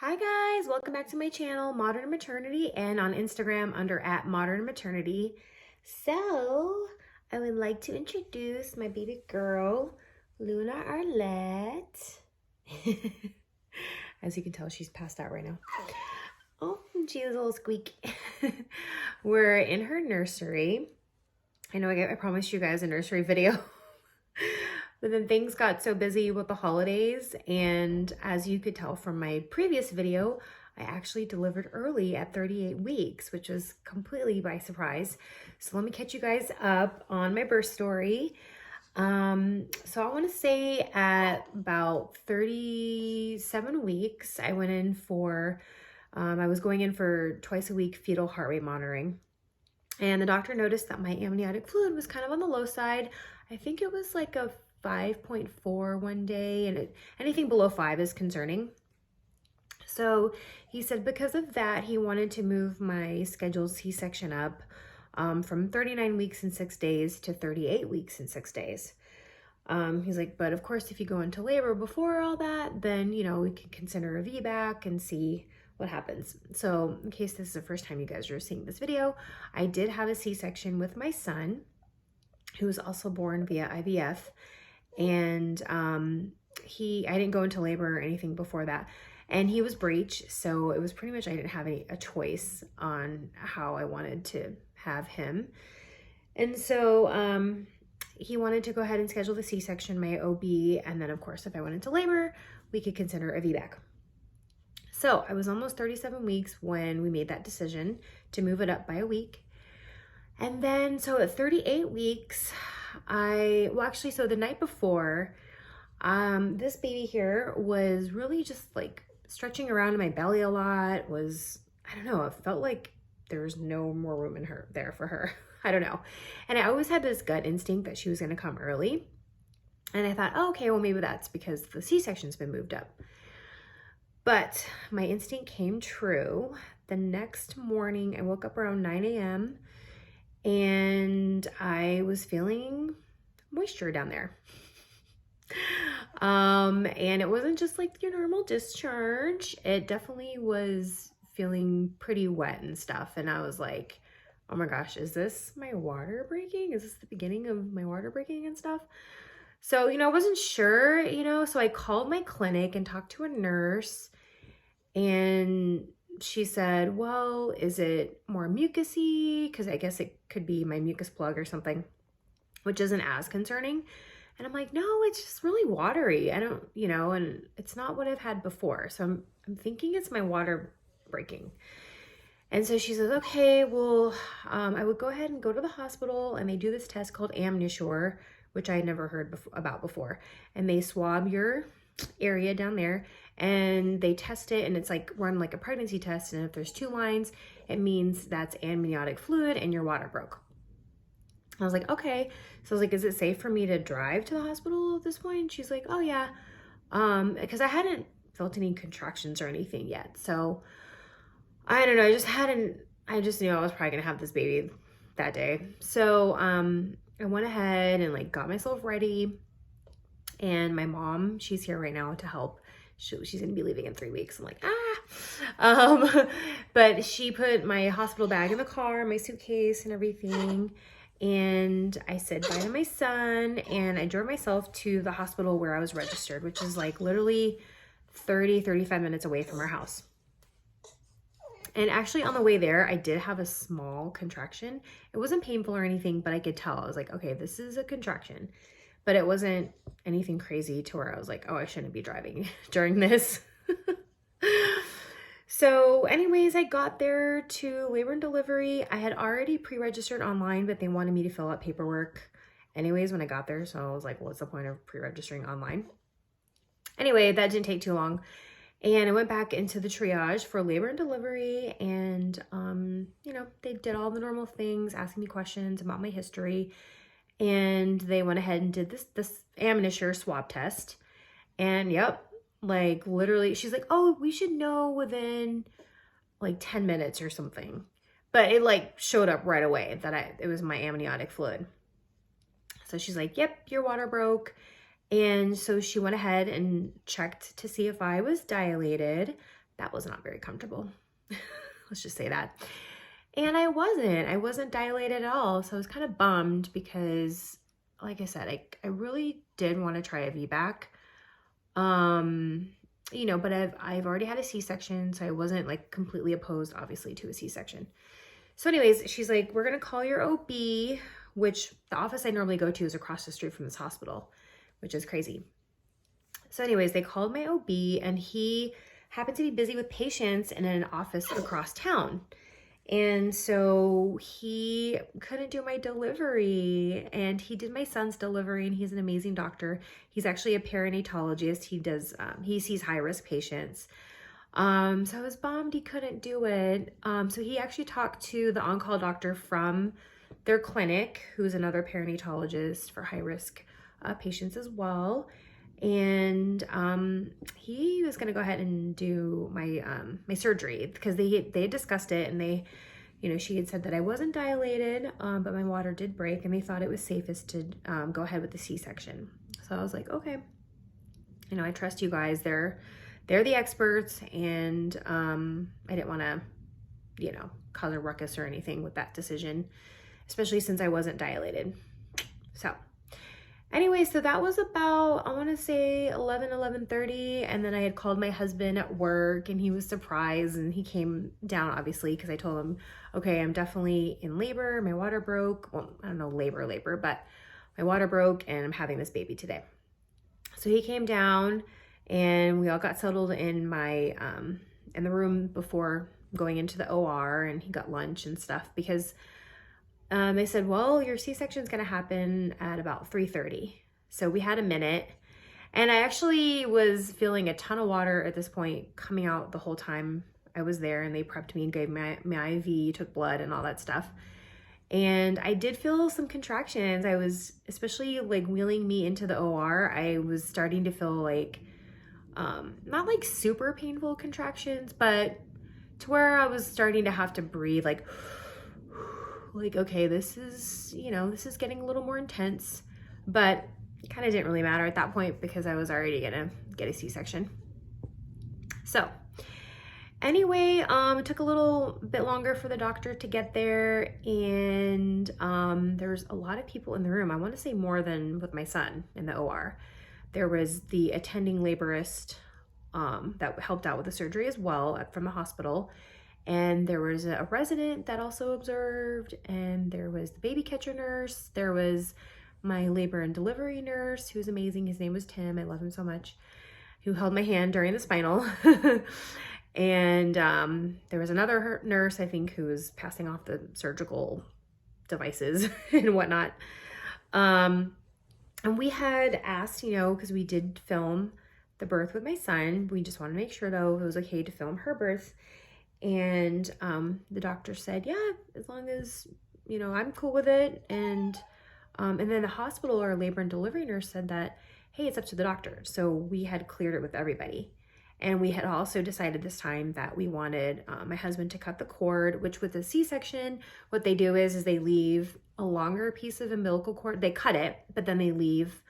Hi guys, welcome back to my channel, Modern Maternity, and on Instagram under @modernmaternity. So, I would like to introduce my baby girl, Luna Arlette. As you can tell, she's passed out right now. Oh, she's a little squeak. We're in her nursery. I know I promised you guys a nursery video. But then things got so busy with the holidays, and as you could tell from my previous video, I actually delivered early at 38 weeks, which was completely by surprise. So let me catch you guys up on my birth story. So I want to say at about 37 weeks, I went in for, I was going in for twice a week fetal heart rate monitoring. And the doctor noticed that my amniotic fluid was kind of on the low side. I think it was like a 5.4 one day, and anything below 5 is concerning. So he said because of that, he wanted to move my scheduled C-section up from 39 weeks and 6 days to 38 weeks and 6 days. He's like, but of course, if you go into labor before all that, then, you know, we can consider a VBAC and see what happens. So in case this is the first time you guys are seeing this video, I did have a C-section with my son, who was also born via IVF. And I didn't go into labor or anything before that. And he was breech, so it was pretty much, I didn't have a choice on how I wanted to have him. And so he wanted to go ahead and schedule the C-section, my OB, and then of course, if I went into labor, we could consider a VBAC. So I was almost 37 weeks when we made that decision to move it up by a week. And then, so at 38 weeks, so the night before, this baby here was really just like stretching around in my belly a lot. I don't know, it felt like there was no more room in there for her. I don't know. And I always had this gut instinct that she was going to come early. And I thought, oh, okay, well, maybe that's because the C-section's been moved up. But my instinct came true. The next morning, I woke up around 9 a.m. and I was feeling moisture down there. And it wasn't just like your normal discharge. It definitely was feeling pretty wet and stuff. And I was like, oh my gosh, is this my water breaking? Is this the beginning of my water breaking and stuff? So, I wasn't sure, so I called my clinic and talked to a nurse, and she said, well, is it more mucusy? Because I guess it could be my mucus plug or something, which isn't as concerning. And I'm like, no, it's just really watery. I don't, and it's not what I've had before. So I'm thinking it's my water breaking. And so she says, okay, well, I would go ahead and go to the hospital, and they do this test called amnisure, which I had never heard about before. And they swab your area down there, and they test it, and it's like run like a pregnancy test. And if there's 2 lines, it means that's amniotic fluid and your water broke. I was like, okay. So I was like, is it safe for me to drive to the hospital at this point? And she's like, oh yeah. Because I hadn't felt any contractions or anything yet. So I don't know. I just knew I was probably gonna have this baby that day. So I went ahead and like got myself ready. And my mom, she's here right now to help. She's gonna be leaving in 3 weeks. I'm like, but she put my hospital bag in the car, my suitcase and everything. And I said bye to my son, and I drove myself to the hospital where I was registered, which is like literally 35 minutes away from our house. And actually on the way there, I did have a small contraction. It wasn't painful or anything, but I could tell. I was like, okay, this is a contraction. But it wasn't anything crazy to where I was like, oh, I shouldn't be driving during this. So anyways, I got there to labor and delivery. I had already pre-registered online, but they wanted me to fill out paperwork anyways when I got there. So I was like, what's the point of pre-registering online? Anyway, that didn't take too long. And I went back into the triage for labor and delivery, and, they did all the normal things, asking me questions about my history. And they went ahead and did this amnisure swab test. And yep, like literally, she's like, oh, we should know within like 10 minutes or something. But it like showed up right away that it was my amniotic fluid. So she's like, yep, your water broke. And so she went ahead and checked to see if I was dilated. that was not very comfortable. Let's just say that. And I wasn't dilated at all. So I was kind of bummed because, like I said, I really did want to try a VBAC. You know, but I've already had a C-section, so I wasn't like completely opposed, obviously, to a C-section. So anyways, she's like, we're going to call your OB, which the office I normally go to is across the street from this hospital, which is crazy. So anyways, they called my OB, and he happened to be busy with patients in an office across town. And so he couldn't do my delivery, and he did my son's delivery, and he's an amazing doctor. He's actually a perinatologist. He sees high-risk patients. So I was bummed he couldn't do it. So he actually talked to the on-call doctor from their clinic, who's another perinatologist for high-risk patients as well. And he was going to go ahead and do my my surgery because they had discussed it, and they, you know, she had said that I wasn't dilated, but my water did break, and they thought it was safest to go ahead with the C-section. So I was like, okay, you know, I trust you guys. They're the experts, and I didn't want to, you know, cause a ruckus or anything with that decision, especially since I wasn't dilated. So anyway, so that was about, I want to say 11:30, and then I had called my husband at work, and he was surprised, and he came down, obviously, because I told him, okay, I'm definitely in labor, my water broke, well, I don't know, labor, but my water broke, and I'm having this baby today. So he came down, and we all got settled in my, in the room before going into the OR, and he got lunch and stuff, because they said, well, your C-section is going to happen at about 3:30. So we had a minute, and I actually was feeling a ton of water at this point coming out the whole time I was there, and they prepped me and gave my IV, took blood and all that stuff. And I did feel some contractions. I was, especially like wheeling me into the OR, I was starting to feel like, not like super painful contractions, but to where I was starting to have to breathe like, okay, this is, you know, this is getting a little more intense, but it kind of didn't really matter at that point because I was already gonna get a C-section. So anyway, it took a little bit longer for the doctor to get there, and there's a lot of people in the room. I want to say more than with my son in the OR. There was the attending laborist that helped out with the surgery as well from the hospital. And there was a resident that also observed, and there was the baby catcher nurse. There was my labor and delivery nurse, who's amazing. His name was Tim. I love him so much, who held my hand during the spinal. And there was another nurse, I think, who was passing off the surgical devices and whatnot. And we had asked, you know, because we did film the birth with my son. We just wanted to make sure, though, it was okay to film her birth. And the doctor said, yeah, as long as, you know, I'm cool with it. And then the hospital or labor and delivery nurse said that, hey, it's up to the doctor. So we had cleared it with everybody. And we had also decided this time that we wanted my husband to cut the cord, which with a C-section, what they do is they leave a longer piece of umbilical cord. They cut it, but then they leave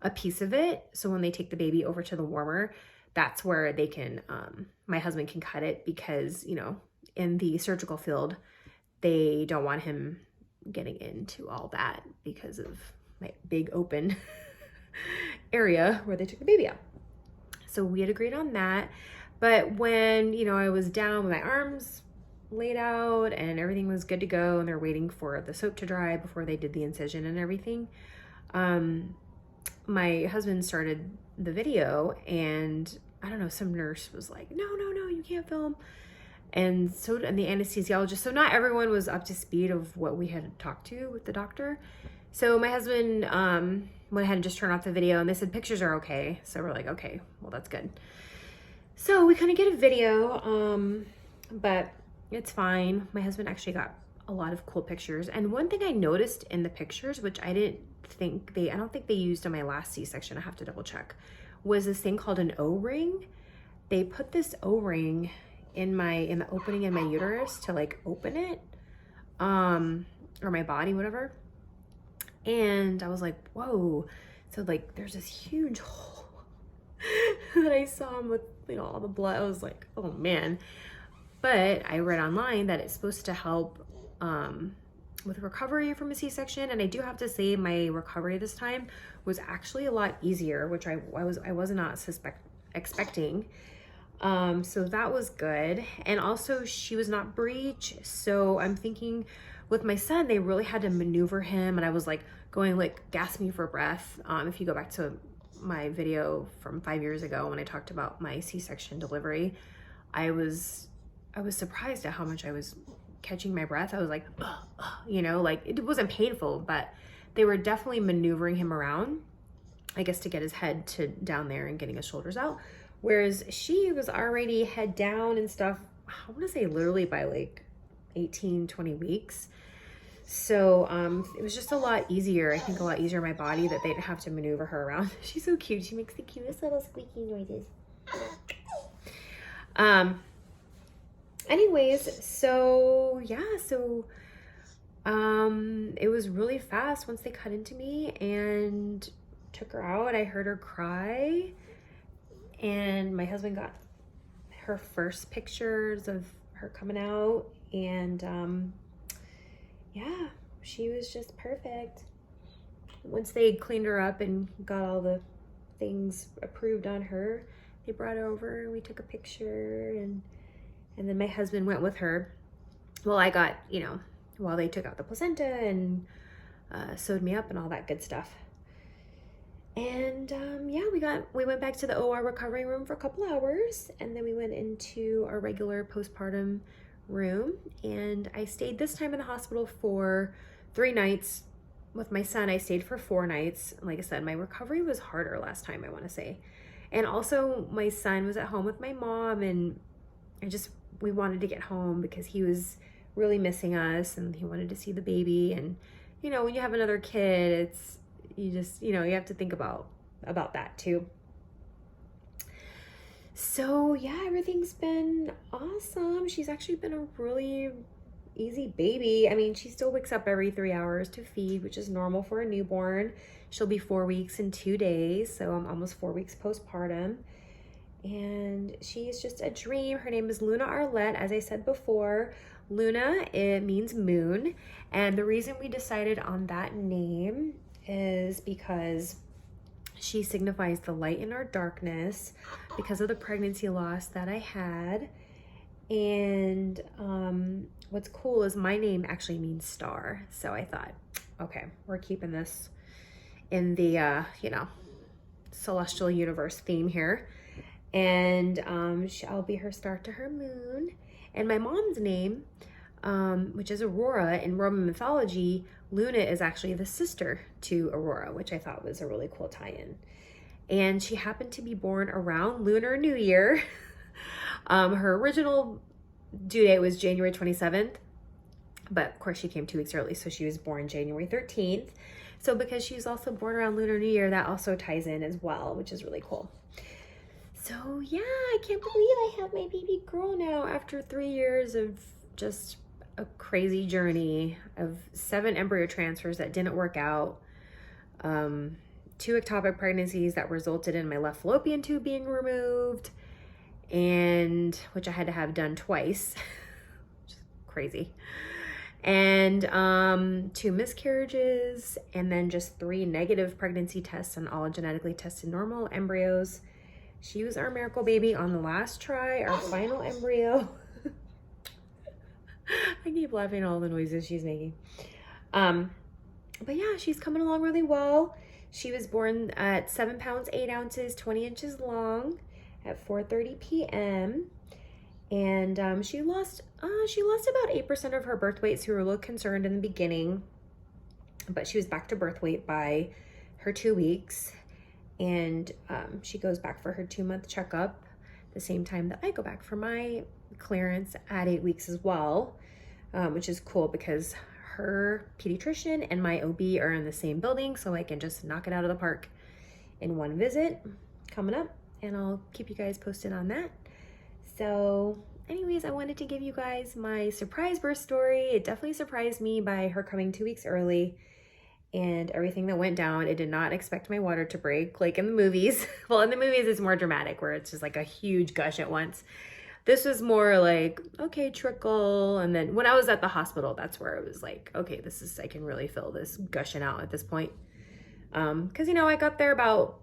a piece of it. So when they take the baby over to the warmer, that's where they can, my husband can cut it, because, you know, in the surgical field, they don't want him getting into all that because of my big open area where they took the baby out. So we had agreed on that. But when, you know, I was down with my arms laid out and everything was good to go, and they're waiting for the soap to dry before they did the incision and everything, my husband started the video, and I don't know, some nurse was like, no, you can't film. And so, and the anesthesiologist, so not everyone was up to speed of what we had talked to with the doctor. So my husband went ahead and just turned off the video, and they said pictures are okay. So we're like, okay, well, that's good. So we couldn't get a video, but it's fine. My husband actually got a lot of cool pictures. And one thing I noticed in the pictures, which I don't think they used on my last C-section, I have to double check, was this thing called an O-ring. They put this O-ring in the opening in my uterus to like open it, or my body, whatever. And I was like, whoa. So like there's this huge hole that I saw him with, you know, all the blood. I was like, oh man. But I read online that it's supposed to help with recovery from a C-section, and I do have to say my recovery this time was actually a lot easier, which I was not expecting. So that was good. And also she was not breech, so I'm thinking with my son they really had to maneuver him, and I was like going like gasping for breath. If you go back to my video from 5 years ago when I talked about my C-section delivery, I was surprised at how much I was catching my breath. I was like, you know, like it wasn't painful, but they were definitely maneuvering him around, I guess, to get his head to down there and getting his shoulders out. Whereas she was already head down and stuff, I want to say literally by like 18, 20 weeks. So it was just a lot easier, I think a lot easier on my body that they didn't have to maneuver her around. She's so cute. She makes the cutest little squeaky noises. Anyways, so yeah, it was really fast once they cut into me and took her out. I heard her cry, and my husband got her first pictures of her coming out, and yeah, she was just perfect. Once they cleaned her up and got all the things approved on her, they brought her over and we took a picture, and then my husband went with her. Well, I got, you know, while they took out the placenta and sewed me up and all that good stuff. And yeah, we went back to the OR recovery room for a couple hours, and then we went into our regular postpartum room, and I stayed this time in the hospital for 3 nights. With my son, I stayed for 4 nights. Like I said, my recovery was harder last time, I want to say. And also my son was at home with my mom, and we wanted to get home because he was really missing us and he wanted to see the baby. And you know, when you have another kid, you have to think about that too. So yeah, everything's been awesome. She's actually been a really easy baby. I mean, she still wakes up every 3 hours to feed, which is normal for a newborn. She'll be 4 weeks in 2 days, so I'm almost 4 weeks postpartum. And she's just a dream. Her name is Luna Arlette, as I said before. Luna, it means moon. And the reason we decided on that name is because she signifies the light in our darkness because of the pregnancy loss that I had. And what's cool is my name actually means star. So I thought, okay, we're keeping this in the, celestial universe theme here. And I'll be her star to her moon. And my mom's name, which is Aurora, in Roman mythology, Luna is actually the sister to Aurora, which I thought was a really cool tie-in. And she happened to be born around Lunar New Year. Her original due date was January 27th, but of course she came 2 weeks early, so she was born January 13th. So because she's also born around Lunar New Year, that also ties in as well, which is really cool. So yeah, I can't believe I have my baby girl now after 3 years of just a crazy journey of 7 embryo transfers that didn't work out, 2 ectopic pregnancies that resulted in my left fallopian tube being removed, and which I had to have done twice, which is crazy, and 2 miscarriages, and then just 3 negative pregnancy tests on all genetically tested normal embryos. She was our miracle baby on the last try, our final embryo. I keep laughing at all the noises she's making. But yeah, she's coming along really well. She was born at 7 pounds, 8 ounces, 20 inches long at 4:30 p.m. And she lost about 8% of her birth weight, so we were a little concerned in the beginning. But she was back to birth weight by her 2 weeks. And she goes back for her 2-month checkup the same time that I go back for my clearance at 8 weeks as well, which is cool because her pediatrician and my OB are in the same building, so I can just knock it out of the park in one visit coming up, and I'll keep you guys posted on that. So anyways, I wanted to give you guys my surprise birth story. It definitely surprised me by her coming 2 weeks early. and everything that went down. It did not expect my water to break like in the movies. Well, in the movies it's more dramatic where it's just like a huge gush at once. This was more like, okay, trickle. And then when I was at the hospital, that's where it was like, okay, this is, I can really feel this gushing out at this point. Cause you know, I got there about,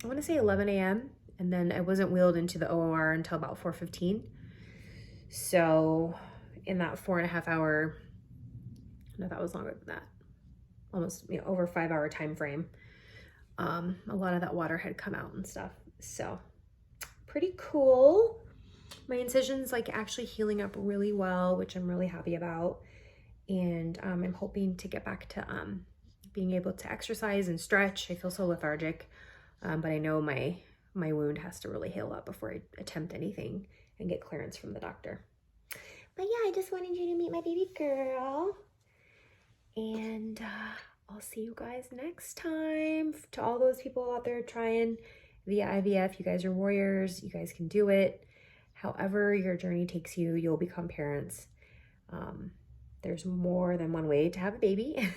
I want to say 11 a.m. and then I wasn't wheeled into the OR until about 4:15. So in that 4.5 hour, no, that was longer than that. Almost, you know, over 5 hour time frame. A lot of that water had come out and stuff. So pretty cool. My incision's like actually healing up really well, which I'm really happy about. And I'm hoping to get back to being able to exercise and stretch. I feel so lethargic, but I know my wound has to really heal up before I attempt anything and get clearance from the doctor. But yeah, I just wanted you to meet my baby girl. And I'll see you guys next time. To all those people out there trying via IVF, you guys are warriors. You guys can do it. However your journey takes you, you'll become parents. There's more than one way to have a baby.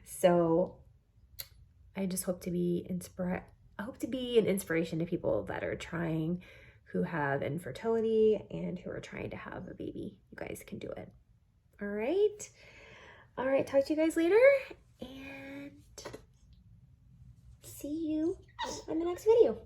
So I just hope to be an inspiration to people that are trying, who have infertility and who are trying to have a baby. You guys can do it. All right, talk to you guys later and see you on the next video.